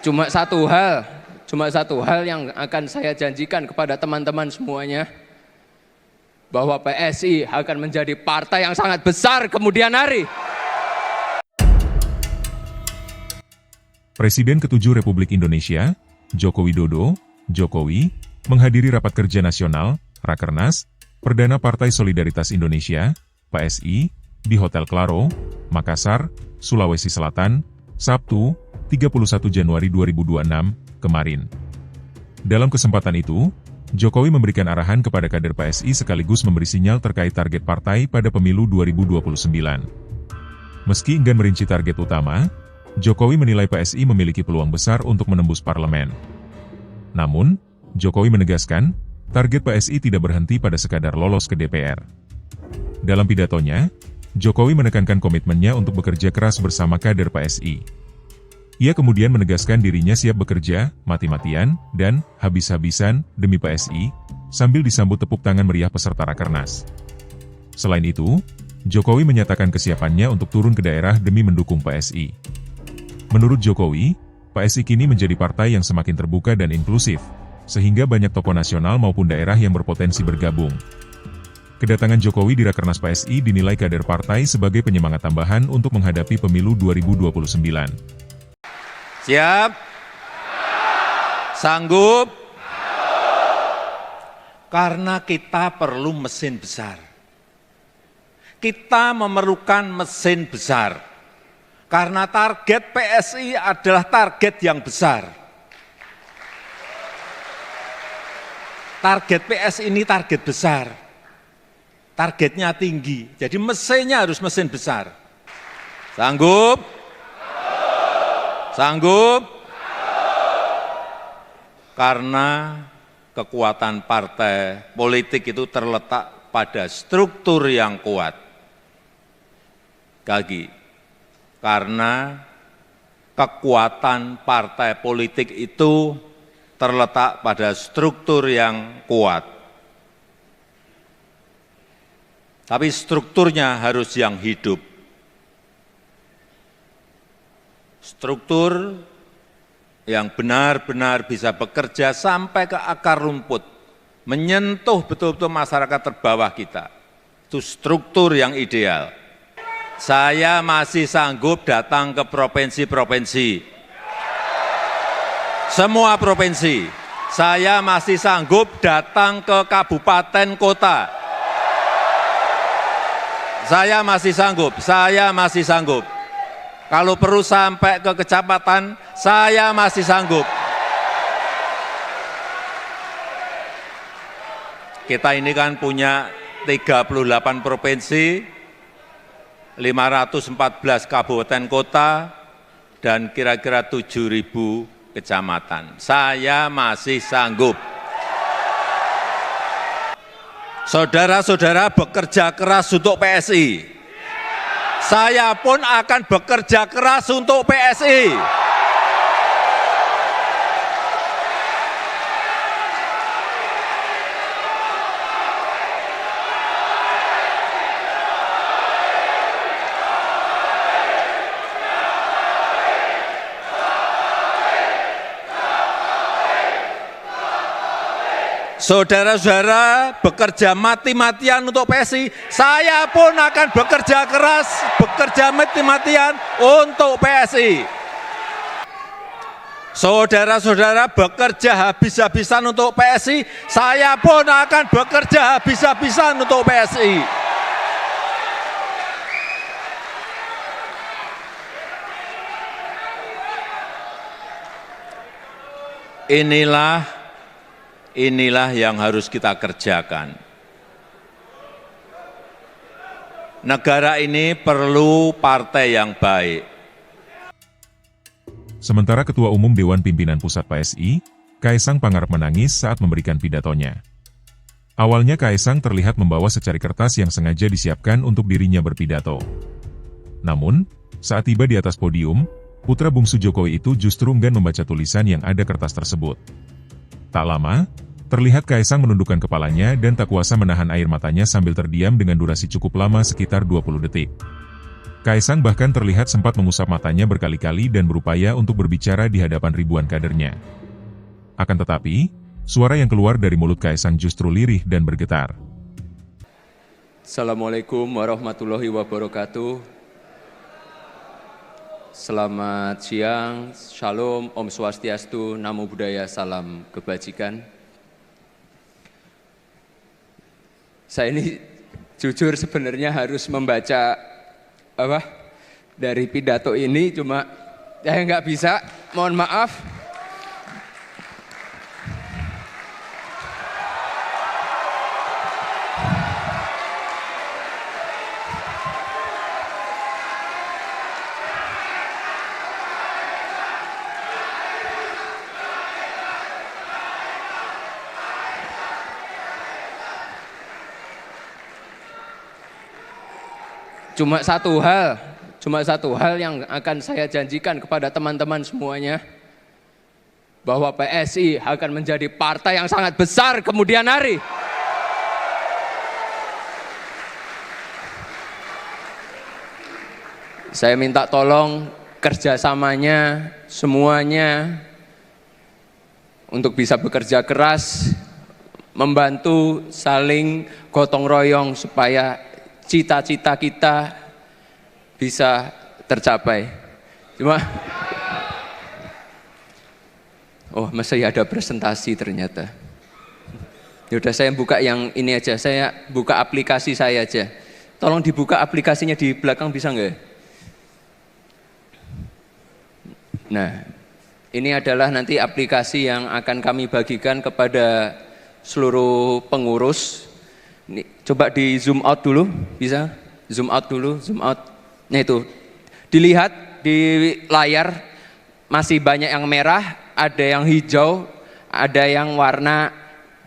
Cuma satu hal yang akan saya janjikan kepada teman-teman semuanya, bahwa PSI akan menjadi partai yang sangat besar kemudian hari. Presiden ke-7 Republik Indonesia, Joko Widodo, Jokowi, menghadiri rapat kerja nasional, Rakernas, Perdana Partai Solidaritas Indonesia, PSI, di Hotel Claro, Makassar, Sulawesi Selatan, Sabtu, 31 Januari 2026, kemarin. Dalam kesempatan itu, Jokowi memberikan arahan kepada kader PSI sekaligus memberi sinyal terkait target partai pada pemilu 2029. Meski enggan merinci target utama, Jokowi menilai PSI memiliki peluang besar untuk menembus parlemen. Namun, Jokowi menegaskan, target PSI tidak berhenti pada sekadar lolos ke DPR. Dalam pidatonya, Jokowi menekankan komitmennya untuk bekerja keras bersama kader PSI. Ia kemudian menegaskan dirinya siap bekerja, mati-matian, dan habis-habisan demi PSI, sambil disambut tepuk tangan meriah peserta Rakernas. Selain itu, Jokowi menyatakan kesiapannya untuk turun ke daerah demi mendukung PSI. Menurut Jokowi, PSI kini menjadi partai yang semakin terbuka dan inklusif, sehingga banyak tokoh nasional maupun daerah yang berpotensi bergabung. Kedatangan Jokowi di Rakernas PSI dinilai kader partai sebagai penyemangat tambahan untuk menghadapi pemilu 2029. Siap? Sanggup? Karena kita perlu mesin besar. Kita memerlukan mesin besar. Karena target PSI adalah target yang besar. Target PSI ini target besar. Targetnya tinggi. Jadi mesinnya harus mesin besar. Sanggup? Sanggup? Karena kekuatan partai politik itu terletak pada struktur yang kuat. Lagi, karena kekuatan partai politik itu terletak pada struktur yang kuat. Tapi strukturnya harus yang hidup. Struktur yang benar-benar bisa bekerja sampai ke akar rumput, menyentuh betul-betul masyarakat terbawah kita. Itu struktur yang ideal. Saya masih sanggup datang ke provinsi-provinsi. Semua provinsi. Saya masih sanggup datang ke kabupaten kota. Saya masih sanggup. Kalau perlu sampai ke kecamatan, saya masih sanggup. Kita ini kan punya 38 provinsi, 514 kabupaten kota, dan kira-kira 7.000 kecamatan. Saya masih sanggup. Saudara-saudara bekerja keras untuk PSI. Saya pun akan bekerja keras untuk PSI. Saudara-saudara bekerja mati-matian untuk PSI, saya pun akan bekerja keras, bekerja mati-matian untuk PSI. Saudara-saudara bekerja habis-habisan untuk PSI, saya pun akan bekerja habis-habisan untuk PSI. Inilah yang harus kita kerjakan. Negara ini perlu partai yang baik. Sementara Ketua Umum Dewan Pimpinan Pusat PSI, Kaesang Pangarep menangis saat memberikan pidatonya. Awalnya Kaesang terlihat membawa secari kertas yang sengaja disiapkan untuk dirinya berpidato. Namun, saat tiba di atas podium, putra bungsu Jokowi itu justru enggan membaca tulisan yang ada kertas tersebut. Tak lama, terlihat Kaesang menundukkan kepalanya dan tak kuasa menahan air matanya sambil terdiam dengan durasi cukup lama sekitar 20 detik. Kaisang bahkan terlihat sempat mengusap matanya berkali-kali dan berupaya untuk berbicara di hadapan ribuan kadernya. Akan tetapi, suara yang keluar dari mulut Kaisang justru lirih dan bergetar. Assalamualaikum warahmatullahi wabarakatuh. Selamat siang, Shalom, Om Swastiastu, Namo Buddhaya, Salam Kebajikan. Saya ini jujur sebenarnya harus membaca dari pidato ini, cuma saya nggak bisa, mohon maaf. Cuma satu hal yang akan saya janjikan kepada teman-teman semuanya, bahwa PSI akan menjadi partai yang sangat besar kemudian hari. Saya minta tolong kerjasamanya semuanya untuk bisa bekerja keras, membantu saling gotong royong supaya cita-cita kita bisa tercapai. Cuma, masih ada presentasi ternyata. Yaudah saya buka yang ini aja, saya buka aplikasi saya aja. Tolong dibuka aplikasinya di belakang, bisa nggak? Nah, ini adalah nanti aplikasi yang akan kami bagikan kepada seluruh pengurus. Ini, coba di zoom out dulu, bisa? Zoom out dulu, zoom out. Nah itu, dilihat di layar masih banyak yang merah, ada yang hijau, ada yang warna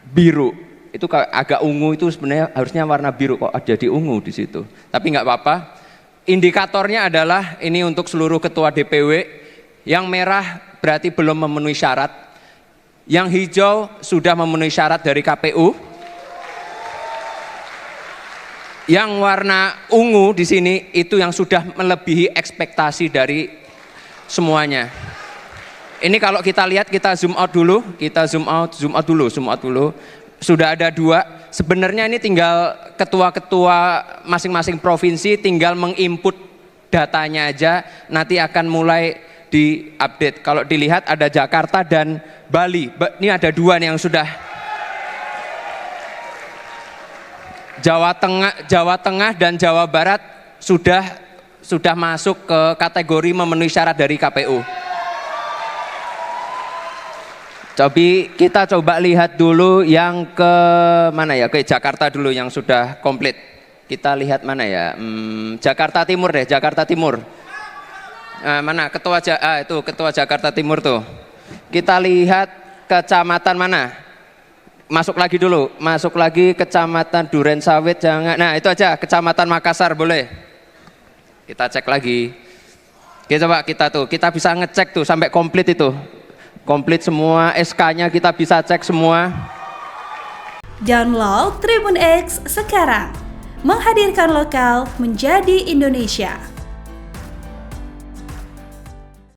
biru. Itu agak ungu, itu sebenarnya harusnya warna biru, kok ada di ungu di situ. Tapi nggak apa-apa. Indikatornya adalah ini untuk seluruh ketua DPW. Yang merah berarti belum memenuhi syarat. Yang hijau sudah memenuhi syarat dari KPU. Yang warna ungu di sini itu yang sudah melebihi ekspektasi dari semuanya. Ini kalau kita lihat, kita zoom out dulu, zoom out dulu. Sudah ada 2. Sebenarnya ini tinggal ketua-ketua masing-masing provinsi tinggal menginput datanya aja, nanti akan mulai diupdate. Kalau dilihat ada Jakarta dan Bali. Ini ada 2 nih yang sudah. Jawa Tengah dan Jawa Barat sudah masuk ke kategori memenuhi syarat dari KPU. Kita coba lihat dulu yang ke mana ya? Ke Jakarta dulu yang sudah komplit. Kita lihat mana ya? Jakarta Timur deh, Jakarta Timur. Mana ketua Jakarta Timur tuh. Kita lihat kecamatan mana? Masuk lagi kecamatan Durensawit, jangan. Nah itu aja, kecamatan Makassar boleh. Kita cek lagi. Kita bisa ngecek tuh sampai komplit itu. Komplit semua, SK-nya kita bisa cek semua. Download Tribun X sekarang. Menghadirkan lokal menjadi Indonesia.